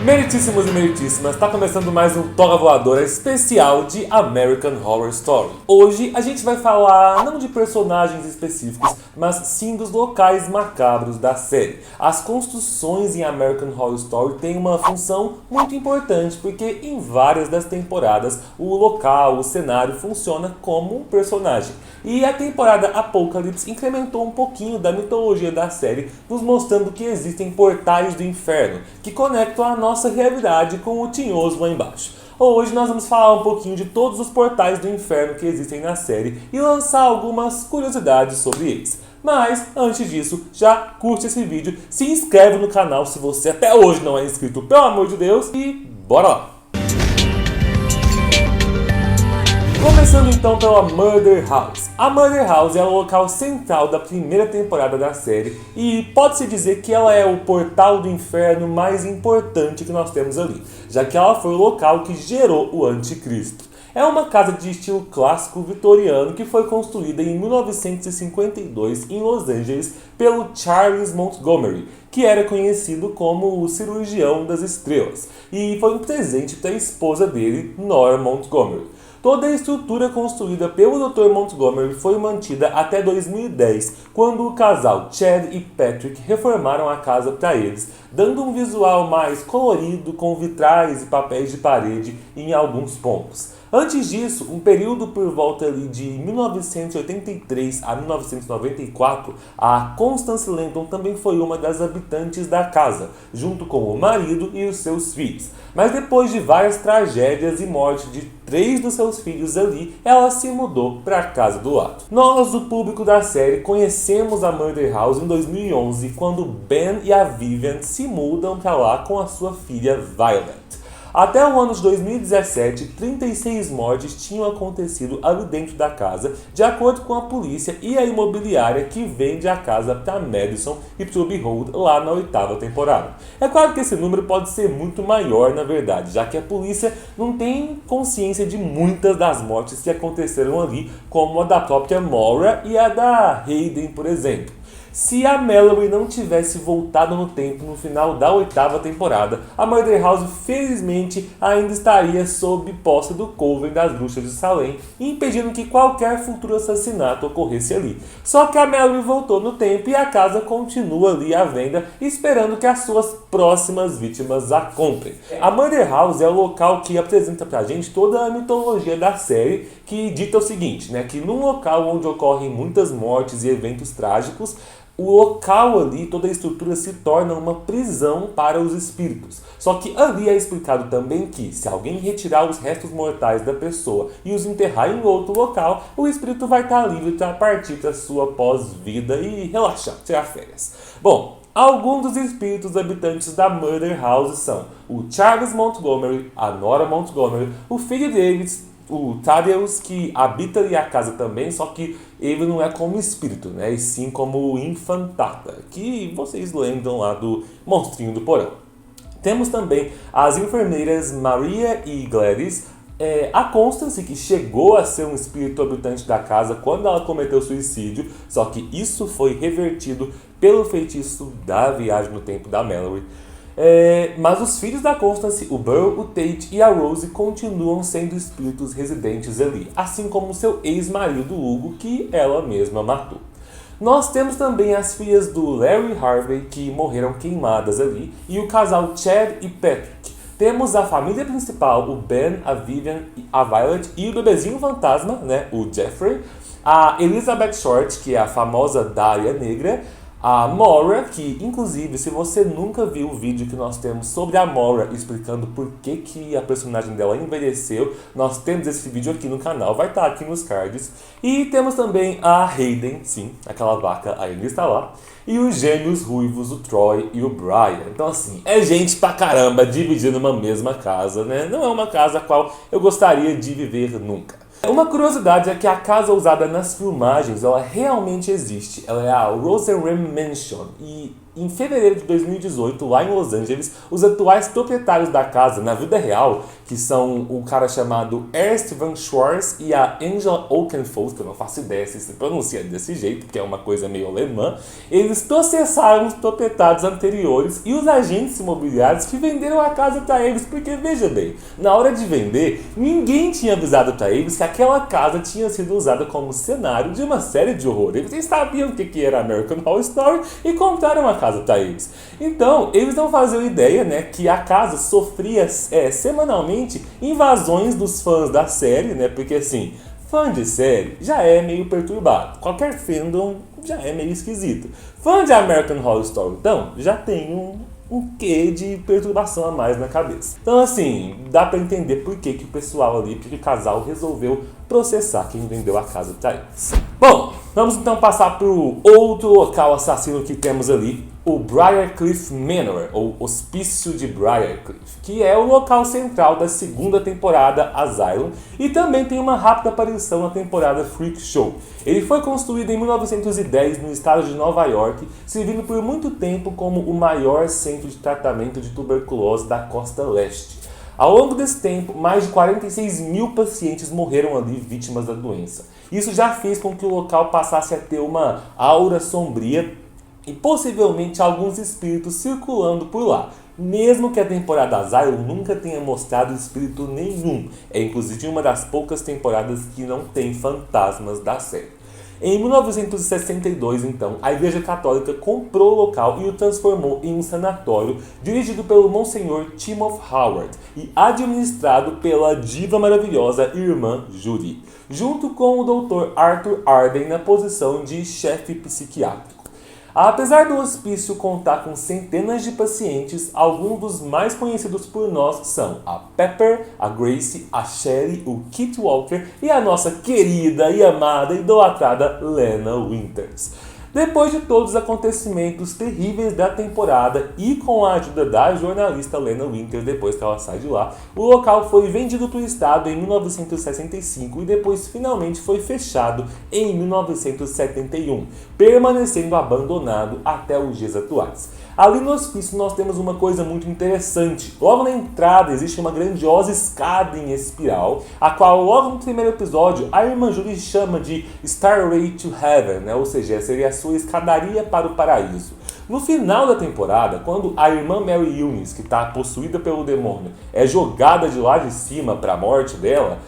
Meritíssimos e meritíssimas, está começando mais um Toga Voadora especial de American Horror Story. Hoje a gente vai falar não de personagens específicos, mas sim dos locais macabros da série. As construções em American Horror Story têm uma função muito importante, porque em várias das temporadas o local, o cenário funciona como um personagem. E a temporada Apocalypse incrementou um pouquinho da mitologia da série, nos mostrando que existem portais do inferno, que conectam a nossa realidade com o tinhoso lá embaixo. Hoje nós vamos falar um pouquinho de todos os portais do inferno que existem na série e lançar algumas curiosidades sobre eles. Mas, antes disso, já curte esse vídeo, se inscreve no canal se você até hoje não é inscrito, pelo amor de Deus, e bora lá! Começando então pela Murder House. A Murder House é o local central da primeira temporada da série e pode-se dizer que ela é o portal do inferno mais importante que nós temos ali, já que ela foi o local que gerou o Anticristo. É uma casa de estilo clássico vitoriano que foi construída em 1952 em Los Angeles pelo Charles Montgomery, que era conhecido como o cirurgião das estrelas, e foi um presente para a esposa dele, Nora Montgomery. Toda a estrutura construída pelo Dr. Montgomery foi mantida até 2010, quando o casal Chad e Patrick reformaram a casa para eles, dando um visual mais colorido com vitrais e papéis de parede em alguns pontos. Antes disso, um período por volta ali de 1983 a 1994, a Constance Landon também foi uma das habitantes da casa, junto com o marido e os seus filhos. Mas depois de várias tragédias e morte de 3 dos seus filhos ali, ela se mudou para a casa do lado. Nós, o público da série, conhecemos a Murder House em 2011, quando Ben e a Vivian se mudam para lá com a sua filha Violet. Até o ano de 2017, 36 mortes tinham acontecido ali dentro da casa, de acordo com a polícia e a imobiliária que vende a casa para Madison e Ruby Road lá na 8ª temporada. É claro que esse número pode ser muito maior na verdade, já que a polícia não tem consciência de muitas das mortes que aconteceram ali, como a da própria Maura e a da Hayden, por exemplo. Se a Mallory não tivesse voltado no tempo no final da 8ª temporada, a Murder House felizmente ainda estaria sob posse do Coven das Bruxas de Salem, impedindo que qualquer futuro assassinato ocorresse ali. Só que a Mallory voltou no tempo e a casa continua ali à venda, esperando que as suas próximas vítimas a comprem. A Murder House é o local que apresenta pra gente toda a mitologia da série, que dita o seguinte, que num local onde ocorrem muitas mortes e eventos trágicos, o local ali, toda a estrutura se torna uma prisão para os espíritos. Só que ali é explicado também que, se alguém retirar os restos mortais da pessoa e os enterrar em outro local, o espírito vai estar livre para partir da sua pós-vida e relaxar, tirar férias. Bom, alguns dos espíritos habitantes da Murder House são o Charles Montgomery, a Nora Montgomery, o filho deles, o Thaddeus, que habita ali a casa também, só que ele não é como espírito, e sim como infantata, que vocês lembram lá do monstrinho do porão. Temos também as enfermeiras Maria e Gladys, a Constance, que chegou a ser um espírito habitante da casa quando ela cometeu suicídio, só que isso foi revertido pelo feitiço da viagem no tempo da Mallory. Mas os filhos da Constance, o Burl, o Tate e a Rose continuam sendo espíritos residentes ali, assim como seu ex-marido Hugo, que ela mesma matou. Nós temos também as filhas do Larry Harvey, que morreram queimadas ali, e o casal Chad e Patrick. Temos a família principal, o Ben, a Vivian, a Violet e o bebezinho fantasma, o Jeffrey, a Elizabeth Short, que é a famosa Dália Negra, a Maura, que inclusive, se você nunca viu o vídeo que nós temos sobre a Maura explicando por que a personagem dela envelheceu, nós temos esse vídeo aqui no canal, vai estar aqui nos cards. E temos também a Hayden, sim, aquela vaca ainda está lá, e os gêmeos ruivos, o Troy e o Brian. Então assim, é gente pra caramba dividindo uma mesma casa, Não é uma casa a qual eu gostaria de viver nunca. Uma curiosidade é que a casa usada nas filmagens, ela realmente existe. Ela é a Rosenrem Mansion e em fevereiro de 2018, lá em Los Angeles, os atuais proprietários da casa, na vida real, que são um cara chamado Ernst Van Schwarz e a Angela Oakenfold, que eu não faço ideia se pronuncia desse jeito, porque é uma coisa meio alemã, eles processaram os proprietários anteriores e os agentes imobiliários que venderam a casa para eles, porque veja bem, na hora de vender, ninguém tinha avisado para eles que aquela casa tinha sido usada como cenário de uma série de horror. Eles sabiam o que era American Horror Story e compraram a casa para eles. Então, eles não faziam ideia, né, que a casa sofria semanalmente invasões dos fãs da série, né, porque assim, fã de série já é meio perturbado. Qualquer fandom já é meio esquisito. Fã de American Horror Story, então, já tem um quê de perturbação a mais na cabeça. Então, assim, dá pra entender por que o pessoal ali, porque o casal resolveu processar quem vendeu a casa pra eles. Bom, vamos então passar pro outro local assassino que temos ali, o Briarcliff Manor, ou Hospício de Briarcliff, que é o local central da segunda temporada Asylum e também tem uma rápida aparição na temporada Freak Show. Ele foi construído em 1910 no estado de Nova York, servindo por muito tempo como o maior centro de tratamento de tuberculose da costa leste. Ao longo desse tempo, mais de 46 mil pacientes morreram ali vítimas da doença. Isso já fez com que o local passasse a ter uma aura sombria e possivelmente alguns espíritos circulando por lá, mesmo que a temporada Asylum nunca tenha mostrado espírito nenhum. É inclusive uma das poucas temporadas que não tem fantasmas da série. Em 1962, então, a Igreja Católica comprou o local e o transformou em um sanatório dirigido pelo Monsenhor Timothy Howard e administrado pela diva maravilhosa Irmã Judy, junto com o Dr. Arthur Arden na posição de chefe psiquiátrico. Apesar do hospício contar com centenas de pacientes, alguns dos mais conhecidos por nós são a Pepper, a Gracie, a Shelley, o Kit Walker e a nossa querida e amada e idolatrada Lena Winters. Depois de todos os acontecimentos terríveis da temporada e com a ajuda da jornalista Lena Winters, depois que ela sai de lá, o local foi vendido para o estado em 1965 e depois finalmente foi fechado em 1971, permanecendo abandonado até os dias atuais. Ali no hospício nós temos uma coisa muito interessante. Logo na entrada existe uma grandiosa escada em espiral, a qual logo no primeiro episódio a Irmã Judy chama de Stairway to Heaven, né? Ou seja, seria a sua escadaria para o paraíso. No final da temporada, quando a irmã Mary Eunice, que está possuída pelo demônio, é jogada de lá de cima para a morte dela,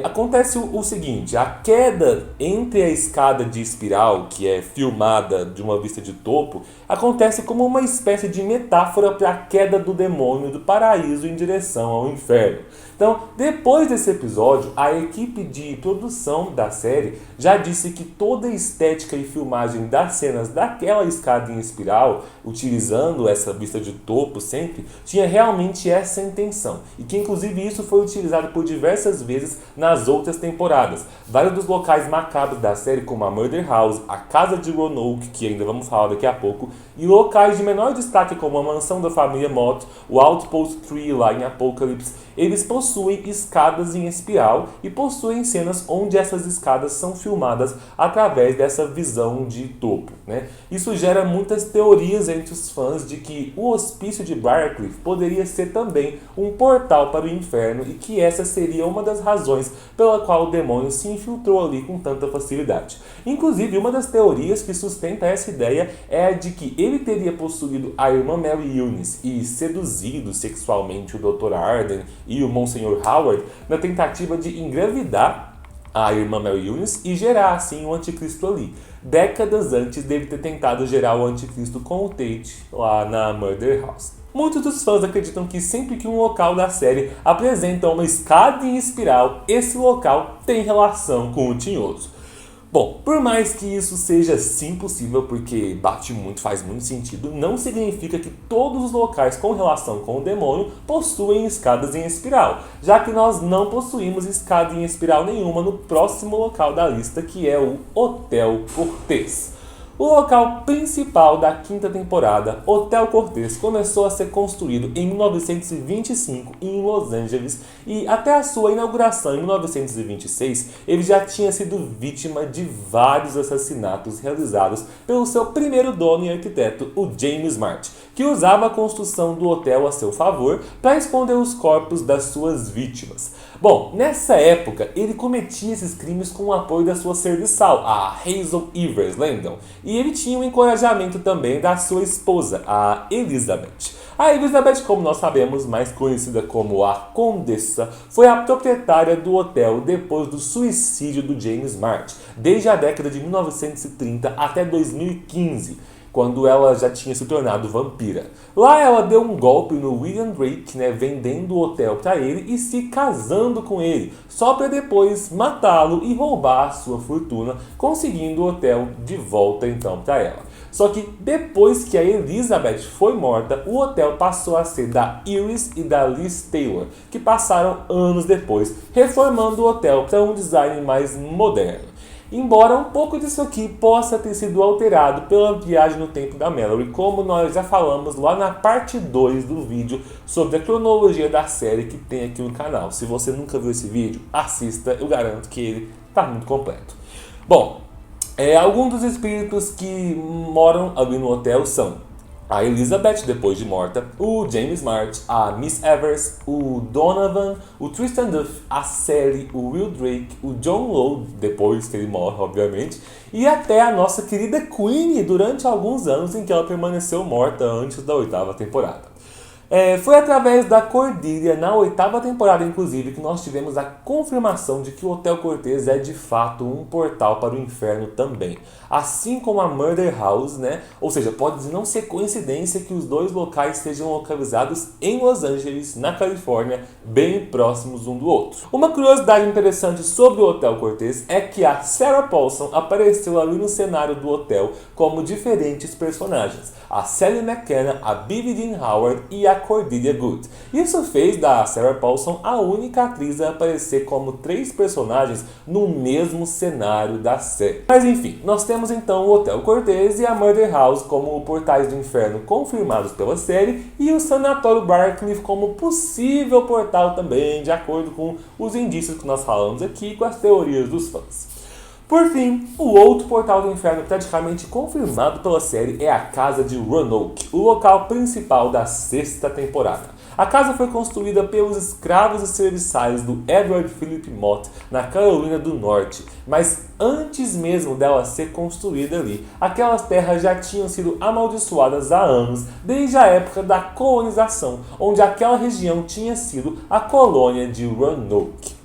acontece o seguinte: a queda entre a escada de espiral, que é filmada de uma vista de topo, acontece como uma espécie de metáfora para a queda do demônio do paraíso em direção ao inferno. Então, depois desse episódio, a equipe de produção da série já disse que toda a estética e filmagem das cenas daquela escada em espiral, utilizando essa vista de topo sempre, tinha realmente essa intenção. E que inclusive isso foi utilizado por diversas vezes nas outras temporadas. Vários dos locais macabros da série, como a Murder House, a casa de Roanoke, que ainda vamos falar daqui a pouco, e locais de menor destaque como a mansão da família Mott, o Outpost 3 lá em Apocalypse, eles possuem escadas em espiral e possuem cenas onde essas escadas são filmadas através dessa visão de topo, né? Isso gera muitas teorias entre os fãs de que o Hospício de Briarcliff poderia ser também um portal para o inferno e que essa seria uma das razões pela qual o demônio se infiltrou ali com tanta facilidade. Inclusive, uma das teorias que sustenta essa ideia é a de que ele teria possuído a irmã Mary Eunice e seduzido sexualmente o Dr. Arden e o Monsenhor Howard na tentativa de engravidar a irmã Mary Eunice e gerar assim o anticristo ali. Décadas antes dele ter tentado gerar o anticristo com o Tate lá na Murder House. Muitos dos fãs acreditam que sempre que um local da série apresenta uma escada em espiral, esse local tem relação com o Tinhoso. Bom, por mais que isso seja sim possível, porque bate muito, faz muito sentido, não significa que todos os locais com relação com o demônio possuem escadas em espiral, já que nós não possuímos escada em espiral nenhuma no próximo local da lista, que é o Hotel Cortez. O local principal da quinta temporada, Hotel Cortez, começou a ser construído em 1925 em Los Angeles e até a sua inauguração em 1926, ele já tinha sido vítima de vários assassinatos realizados pelo seu primeiro dono e arquiteto, o James Smart, que usava a construção do hotel a seu favor para esconder os corpos das suas vítimas. Bom, nessa época, ele cometia esses crimes com o apoio da sua serviçal, a Hazel Evers, lembram? E ele tinha o encorajamento também da sua esposa, a Elizabeth. A Elizabeth, como nós sabemos, mais conhecida como a Condessa, foi a proprietária do hotel depois do suicídio do James Smart, desde a década de 1930 até 2015. Quando ela já tinha se tornado vampira. Lá ela deu um golpe no William Drake, vendendo o hotel para ele e se casando com ele, só para depois matá-lo e roubar a sua fortuna, conseguindo o hotel de volta então para ela. Só que depois que a Elizabeth foi morta, o hotel passou a ser da Iris e da Liz Taylor, que passaram anos depois, reformando o hotel para um design mais moderno. Embora um pouco disso aqui possa ter sido alterado pela viagem no tempo da Mallory, como nós já falamos lá na parte 2 do vídeo sobre a cronologia da série que tem aqui no canal. Se você nunca viu esse vídeo, assista, eu garanto que ele está muito completo. Bom, alguns dos espíritos que moram ali no hotel são a Elizabeth, depois de morta, o James Smart, a Miss Evers, o Donovan, o Tristan Duff, a Sally, o Will Drake, o John Lowe, depois que ele morre, obviamente, e até a nossa querida Queenie durante alguns anos em que ela permaneceu morta antes da 8ª temporada. Foi através da Cordelia, na 8ª temporada inclusive, que nós tivemos a confirmação de que o Hotel Cortez é de fato um portal para o inferno também. Assim como a Murder House, Ou seja, pode não ser coincidência que os dois locais sejam localizados em Los Angeles, na Califórnia, bem próximos um do outro. Uma curiosidade interessante sobre o Hotel Cortez é que a Sarah Paulson apareceu ali no cenário do hotel como diferentes personagens. A Sally McKenna, a Bibi Dean Howard e a Cordelia Good. Isso fez da Sarah Paulson a única atriz a aparecer como 3 personagens no mesmo cenário da série. Mas enfim, nós temos então o Hotel Cortez e a Murder House como portais do inferno confirmados pela série e o Sanatório Barclay como possível portal também, de acordo com os indícios que nós falamos aqui e com as teorias dos fãs. Por fim, o outro portal do inferno praticamente confirmado pela série é a Casa de Roanoke, o local principal da 6ª temporada. A casa foi construída pelos escravos e serviçais do Edward Philip Mott, na Carolina do Norte, mas antes mesmo dela ser construída ali, aquelas terras já tinham sido amaldiçoadas há anos, desde a época da colonização, onde aquela região tinha sido a colônia de Roanoke.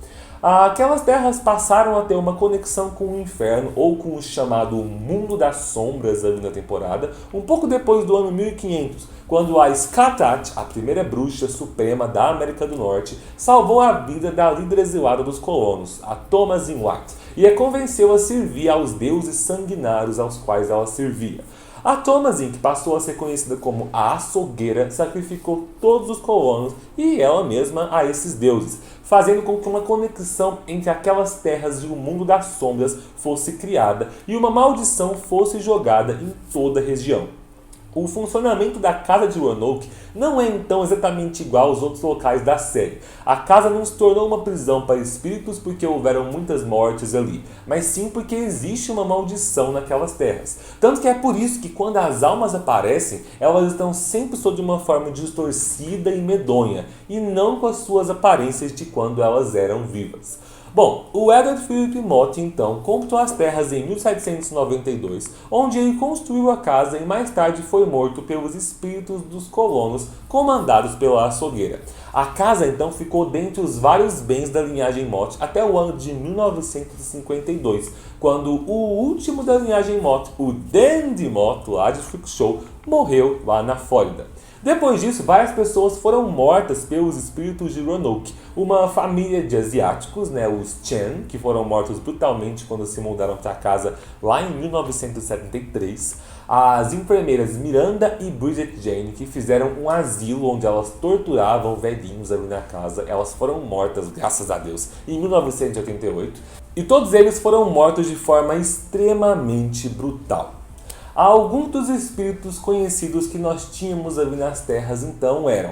Aquelas terras passaram a ter uma conexão com o inferno, ou com o chamado Mundo das Sombras ali na temporada, um pouco depois do ano 1500, quando a Scatat, a primeira bruxa suprema da América do Norte, salvou a vida da líder exilada dos colonos, a Thomasin White, e a convenceu a servir aos deuses sanguinários aos quais ela servia. A Thomasin, que passou a ser conhecida como a açougueira, sacrificou todos os colonos e ela mesma a esses deuses, fazendo com que uma conexão entre aquelas terras e o mundo das sombras fosse criada e uma maldição fosse jogada em toda a região. O funcionamento da Casa de Roanoke não é então exatamente igual aos outros locais da série. A casa não se tornou uma prisão para espíritos porque houveram muitas mortes ali, mas sim porque existe uma maldição naquelas terras. Tanto que é por isso que quando as almas aparecem, elas estão sempre sob uma forma distorcida e medonha, e não com as suas aparências de quando elas eram vivas. Bom, o Edward Philip Mott, então, comprou as terras em 1792, onde ele construiu a casa e mais tarde foi morto pelos espíritos dos colonos, comandados pela açougueira. A casa, então, ficou dentre os vários bens da linhagem Mott até o ano de 1952, quando o último da linhagem Mott, o Dandy Mott, lá de Freak Show, morreu lá na Flórida. Depois disso, várias pessoas foram mortas pelos espíritos de Roanoke, uma família de asiáticos, os Chen, que foram mortos brutalmente quando se mudaram para casa lá em 1973, as enfermeiras Miranda e Bridget Jane, que fizeram um asilo onde elas torturavam velhinhos ali na casa, elas foram mortas, graças a Deus, em 1988, e todos eles foram mortos de forma extremamente brutal. Alguns dos espíritos conhecidos que nós tínhamos ali nas terras então eram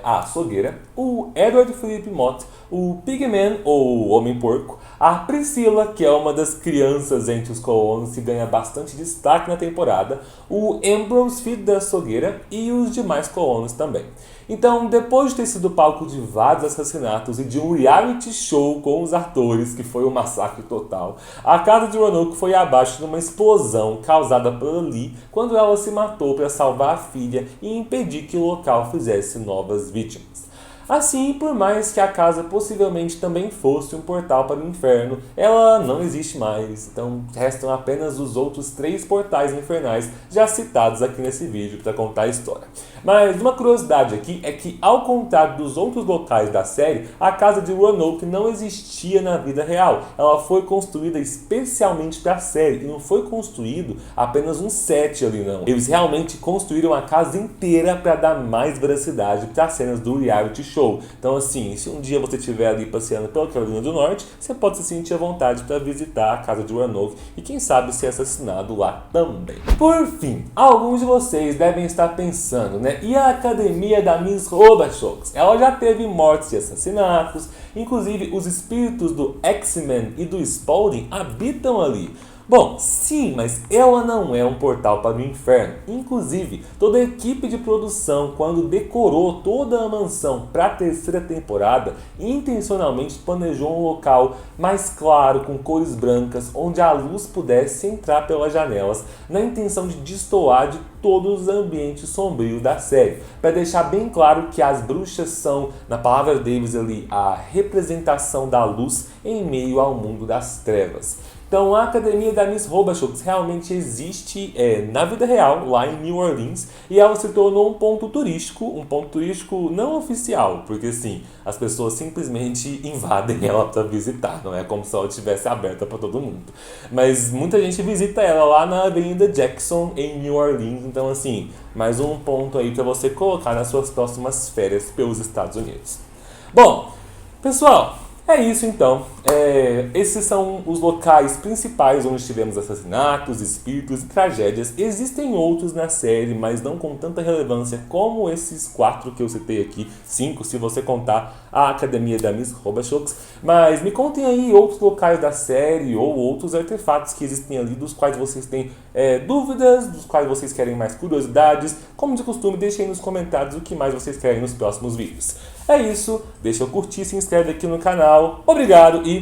a Açougueira, o Edward Felipe Mott, o Pigman, ou Homem-Porco, a Priscila, que é uma das crianças entre os colonos que ganha bastante destaque na temporada, o Ambrose, filho da Açougueira, e os demais colonos também. Então, depois de ter sido palco de vários assassinatos e de um reality show com os atores, que foi um massacre total, a casa de Roanoke foi abaixo de uma explosão causada por Lee quando ela se matou para salvar a filha e impedir que o local fizesse novas vítimas. Assim, por mais que a casa possivelmente também fosse um portal para o inferno, ela não existe mais, então restam apenas os outros 3 portais infernais já citados aqui nesse vídeo para contar a história. Mas uma curiosidade aqui é que, ao contrário dos outros locais da série, a casa de Roanoke não existia na vida real. Ela foi construída especialmente para a série e não foi construído apenas um set ali não. Eles realmente construíram a casa inteira para dar mais veracidade para as cenas do reality show. Então assim, se um dia você estiver ali passeando pela Carolina do Norte, você pode se sentir à vontade para visitar a casa de Roanoke e quem sabe ser assassinado lá também. Por fim, alguns de vocês devem estar pensando, né? E a academia da Miss Robachoks? Ela já teve mortes e assassinatos, inclusive os espíritos do X-Men e do Spaulding habitam ali. Bom, sim, mas ela não é um portal para o inferno. Inclusive, toda a equipe de produção, quando decorou toda a mansão para a 3ª temporada, intencionalmente planejou um local mais claro, com cores brancas, onde a luz pudesse entrar pelas janelas, na intenção de destoar de todos os ambientes sombrios da série, para deixar bem claro que as bruxas são, na palavra deles ali, a representação da luz em meio ao mundo das trevas. Então a academia da Miss Robachoks realmente existe na vida real, lá em New Orleans, e ela se tornou um ponto turístico não oficial, porque assim, as pessoas simplesmente invadem ela para visitar, não é como se ela estivesse aberta para todo mundo. Mas muita gente visita ela lá na Avenida Jackson, em New Orleans, então assim, mais um ponto aí para você colocar nas suas próximas férias pelos Estados Unidos. Bom, pessoal, é isso então. Esses são os locais principais onde tivemos assassinatos, espíritos e tragédias. Existem outros na série, mas não com tanta relevância como esses 4 que eu citei aqui. 5, se você contar a Academia da Miss Robachoks. Mas me contem aí outros locais da série ou outros artefatos que existem ali, dos quais vocês têm dúvidas, dos quais vocês querem mais curiosidades. Como de costume, deixem aí nos comentários o que mais vocês querem nos próximos vídeos. É isso, deixa eu curtir, se inscreve aqui no canal. Obrigado e